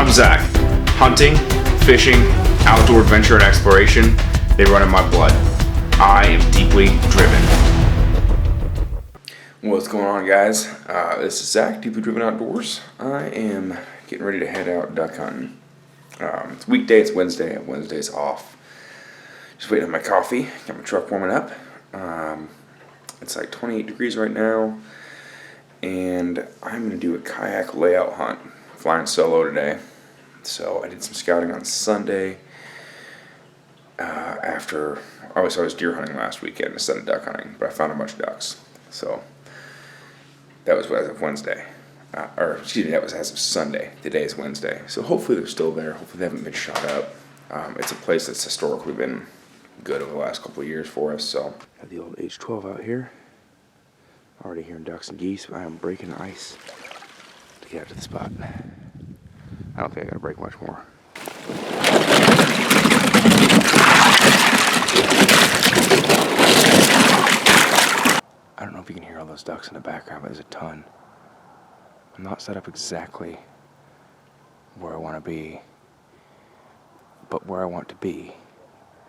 I'm Zach. Hunting, fishing, outdoor adventure and exploration, they run in my blood. I am deeply driven. What's going on, guys? This is Zach, Deeply Driven Outdoors. I am getting ready to head out duck hunting. It's weekday, it's Wednesday. I have Wednesdays off. Just waiting on my coffee, got my truck warming up. It's like 28 degrees right now, and I'm going to do a kayak layout hunt. Flying solo today. So I did some scouting on Sunday after I was deer hunting last weekend instead of duck hunting, but I found a bunch of ducks. So that was as of Wednesday. That was as of Sunday. Today is Wednesday. So hopefully they're still there. Hopefully they haven't been shot up. It's a place that's historically been good over the last couple of years for us. So got the old H12 out here. Already hearing ducks and geese, but I am breaking the ice to get out to the spot. I don't think I gotta break much more. I don't know if you can hear all those ducks in the background, but there's a ton. I'm not set up exactly where I want to be, but where I want to be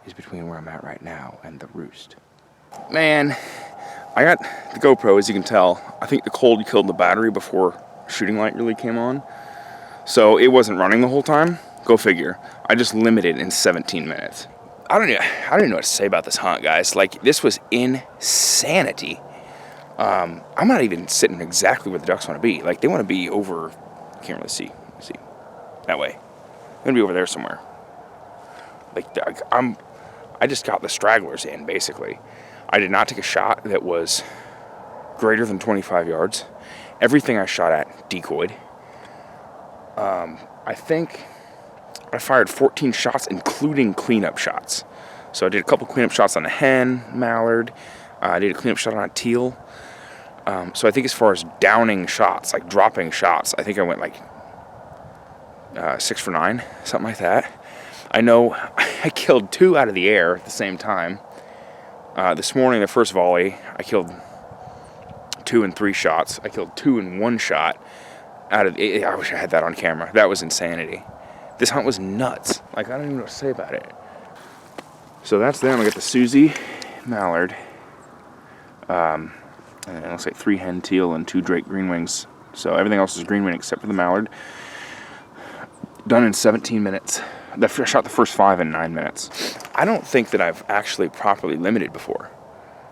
is between where I'm at right now and the roost. Man, I got the GoPro, as you can tell. I think the cold killed the battery before shooting light really came on. So it wasn't running the whole time. Go figure. I just limited in 17 minutes. I don't even know what to say about this hunt, guys. Like, this was insanity. I'm not even sitting exactly where the ducks want to be. Like, they want to be over, I can't really see. Let's see. That way. They're going to be over there somewhere. Like, I just got the stragglers in, basically. I did not take a shot that was greater than 25 yards. Everything I shot at decoyed. I think I fired 14 shots, including cleanup shots. So I did a couple cleanup shots on a hen, mallard. I did a cleanup shot on a teal. So I think as far as downing shots, like dropping shots, I think I went like 6 for 9, something like that. I know I killed 2 out of the air at the same time. This morning, the first volley, I killed 2 in 3 shots. I killed 2 in 1 shot. I wish I had that on camera. That was insanity. This hunt was nuts. Like, I don't even know what to say about it. So that's them. I got the Susie mallard. And it looks like 3 hen teal and 2 Drake green wings. So everything else is green wing except for the mallard. Done in 17 minutes. I shot the first 5 in 9 minutes. I don't think that I've actually properly limited before.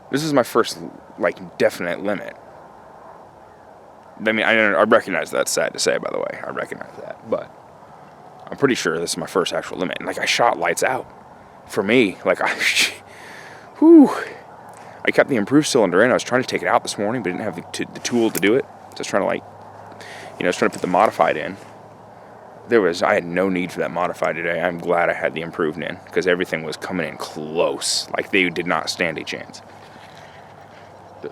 This is my first, like, definite limit. I mean, I recognize that's sad to say, by the way. I recognize that. But I'm pretty sure this is my first actual limit. And, like, I shot lights out. For me, like, I kept the improved cylinder in. I was trying to take it out this morning, but didn't have the tool to do it. So I was trying to, like, I was trying to put the modified in. I had no need for that modified today. I'm glad I had the improved in, because everything was coming in close. Like, they did not stand a chance.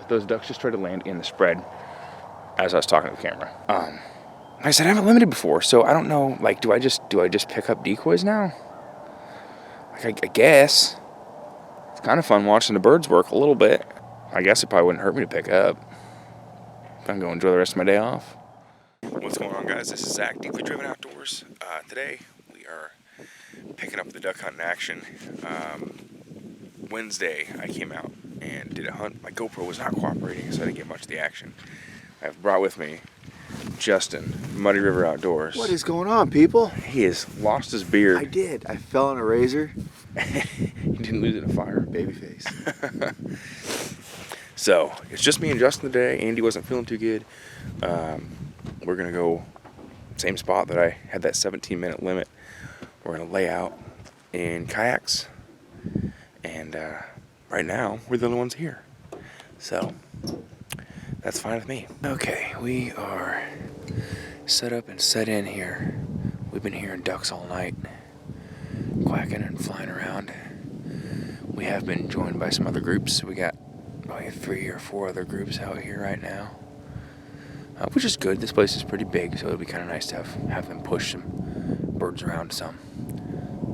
Those ducks just tried to land in the spread as I was talking to the camera. Like I said, I haven't limited before, so I don't know, like, do I just pick up decoys now? Like, I guess. It's kind of fun watching the birds work a little bit. I guess it probably wouldn't hurt me to pick up. I'm going to enjoy the rest of my day off. What's going on, guys? This is Zach, Deeply Driven Outdoors. Today, we are picking up the duck hunting action. Wednesday, I came out and did a hunt. My GoPro was not cooperating, so I didn't get much of the action. I've brought with me Justin, Muddy River Outdoors. What is going on, people? He has lost his beard. I did. I fell on a razor. He didn't lose it in a fire. Babyface. So, it's just me and Justin today. Andy wasn't feeling too good. We're going to go same spot that I had that 17-minute limit. We're going to lay out in kayaks. And right now, we're the only ones here. So, that's fine with me. Okay, we are set up and set in here. We've been hearing ducks all night, quacking and flying around. We have been joined by some other groups. We got probably 3 or 4 other groups out here right now, which is good. This place is pretty big, so it'll be kind of nice to have them push some birds around some.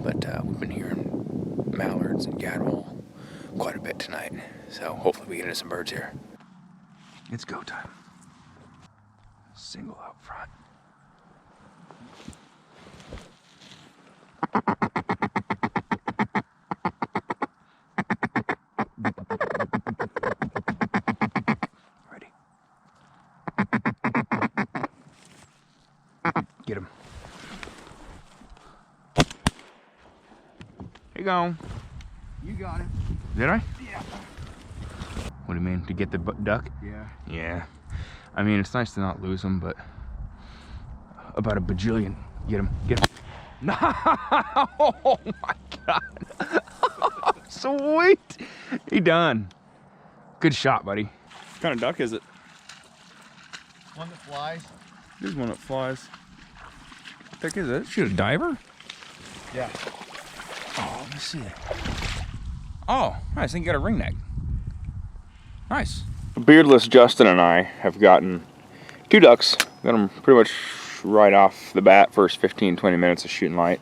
But we've been hearing mallards and gadwall quite a bit tonight, so hopefully we get into some birds here. It's go time. Single out front. Ready. Get him. Here you go. You got it. Did I? Yeah. What do you mean? To get the duck? Yeah. Yeah. I mean, it's nice to not lose them, but about a bajillion. Get him. Get him. No! Oh my God. Sweet. He done. Good shot, buddy. What kind of duck is it? One that flies. There's one that flies. What the heck is it? Shoot, a diver? Yeah. Oh, let me see it. Oh, nice. I think you got a ring neck. Nice. Beardless Justin and I have gotten 2 ducks. Got them pretty much right off the bat, first 15-20 minutes of shooting light.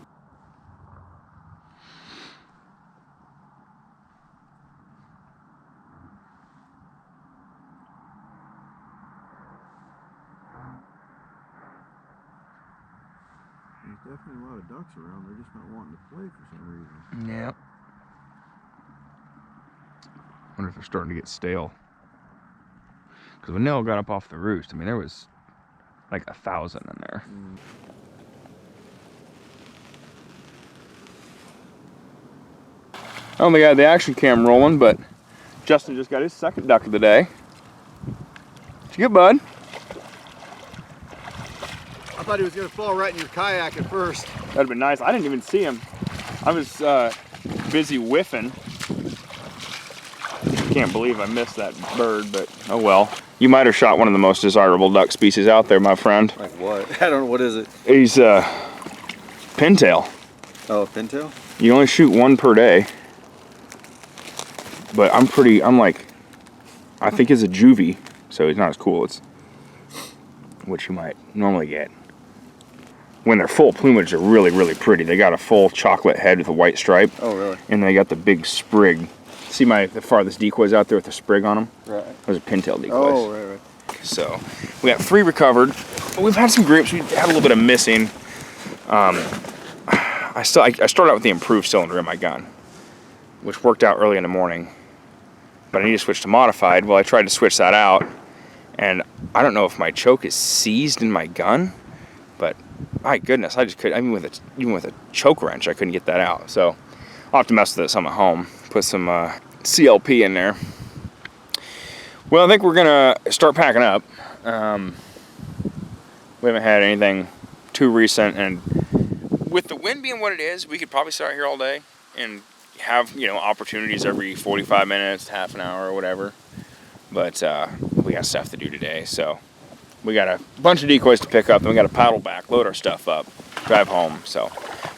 There's definitely a lot of ducks around. They're just not wanting to play for some reason. Yep. Wonder if they're starting to get stale. Because when Nell got up off the roost, I mean, there was like 1,000 in there. I only got the action cam rolling, but Justin just got his second duck of the day. Did you get, bud? I thought he was going to fall right in your kayak at first. That'd have been nice. I didn't even see him. I was busy whiffing. Can't believe I missed that bird, but oh well. You might have shot one of the most desirable duck species out there, my friend. Like what? I don't know. What is it? He's pintail. Oh, a pintail? You only shoot 1 per day. But I think it's a juvie, so he's not as cool as what you might normally get. When they're full plumage, they're really, really pretty. They got a full chocolate head with a white stripe. Oh, really? And they got the big sprig. See the farthest decoys out there with the sprig on them? Right. Those are pintail decoys. Oh, right. So we got 3 recovered. But we've had some groups. We had a little bit of missing. I started out with the improved cylinder in my gun, which worked out early in the morning. But I need to switch to modified. Well, I tried to switch that out, and I don't know if my choke is seized in my gun, but my goodness, I just couldn't. I mean, even with a choke wrench, I couldn't get that out. So I'll have to mess with it some at home. Put some CLP in there. Well, I think we're gonna start packing up. We haven't had anything too recent, and with the wind being what it is, we could probably start here all day and have, opportunities every 45 minutes, half an hour or whatever. But we got stuff to do today, so we got a bunch of decoys to pick up, then we got to paddle back, load our stuff up, drive home. So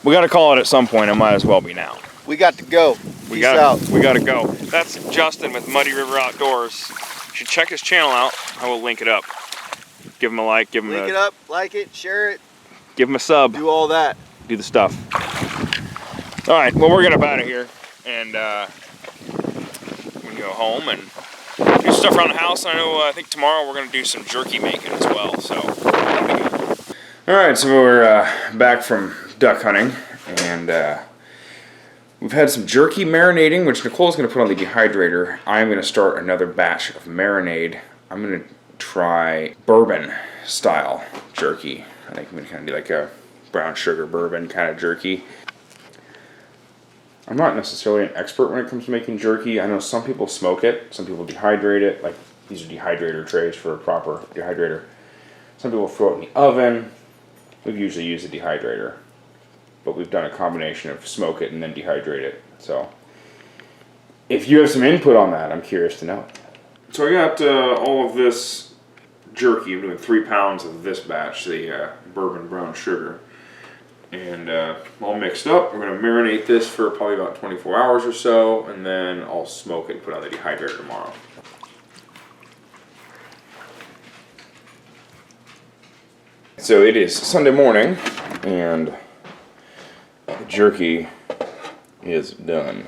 we got to call it at some point. It might as well be now. We got to go. We got to go. That's Justin with Muddy River Outdoors. You should check his channel out. I will link it up. Give him a like. Give him link it up, like it, share it. Give him a sub. Do all that. Do the stuff. All right. Well, we're gonna get out of here, and we can go home and do stuff around the house. I think tomorrow we're gonna do some jerky making as well. So that'll be good. All right. So we're back from duck hunting, and we've had some jerky marinating, which Nicole's gonna put on the dehydrator. I'm gonna start another batch of marinade. I'm gonna try bourbon style jerky. I think I'm gonna kind of do like a brown sugar bourbon kind of jerky. I'm not necessarily an expert when it comes to making jerky. I know some people smoke it, some people dehydrate it, like these are dehydrator trays for a proper dehydrator. Some people throw it in the oven. We've usually used a dehydrator, but we've done a combination of smoke it and then dehydrate it. So if you have some input on that, I'm curious to know. So I got all of this jerky. I'm doing 3 pounds of this batch, the bourbon brown sugar, and all mixed up. We're going to marinate this for probably about 24 hours or so, and then I'll smoke it and put it on the dehydrator tomorrow. So it is Sunday morning, and the jerky is done.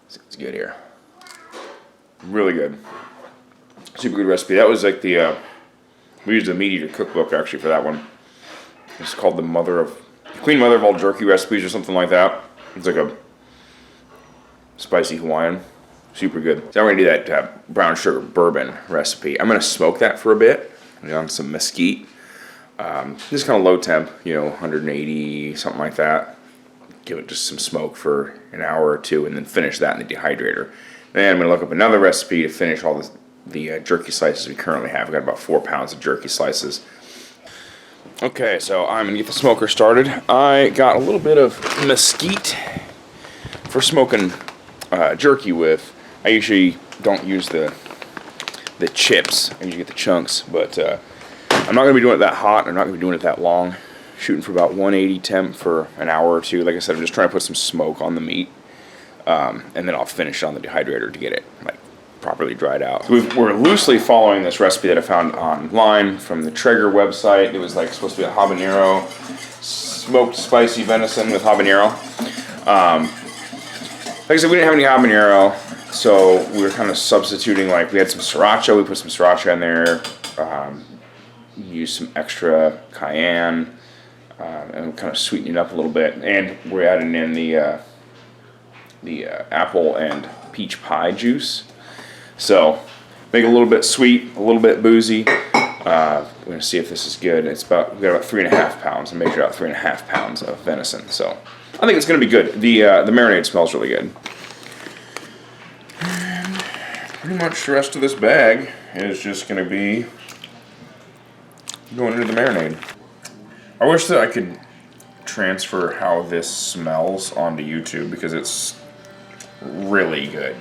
It's good here. Really good. Super good recipe. That was like we used the Meat Eater cookbook actually for that one. It's called the Mother of Queen Mother of all jerky recipes or something like that. It's like a spicy Hawaiian. Super good. So I'm going to do that brown sugar bourbon recipe. I'm going to smoke that for a bit on some mesquite. Just kind of low temp, 180, something like that. Give it just some smoke for an hour or two and then finish that in the dehydrator. Then I'm going to look up another recipe to finish all the jerky slices we currently have. We've got about 4 pounds of jerky slices. Okay, so I'm going to get the smoker started. I got a little bit of mesquite for smoking jerky with. I usually don't use the chips. I usually get the chunks, but I'm not going to be doing it that hot. I'm not going to be doing it that long. Shooting for about 180 temp for an hour or two. Like I said, I'm just trying to put some smoke on the meat, and then I'll finish it on the dehydrator to get it properly dried out. So we're loosely following this recipe that I found online from the Traeger website. It was supposed to be a habanero, smoked spicy venison with habanero. Like I said, we didn't have any habanero, so we were kind of substituting. We had some sriracha. We put some sriracha in there. Used some extra cayenne, and kind of sweeten it up a little bit. And we're adding in the apple and peach pie juice. So make it a little bit sweet, a little bit boozy. We're gonna see if this is good. We've got about 3.5 pounds. I measured out 3.5 pounds of venison. So I think it's gonna be good. The marinade smells really good. And pretty much the rest of this bag is just gonna be going into the marinade. I wish that I could transfer how this smells onto YouTube because it's really good.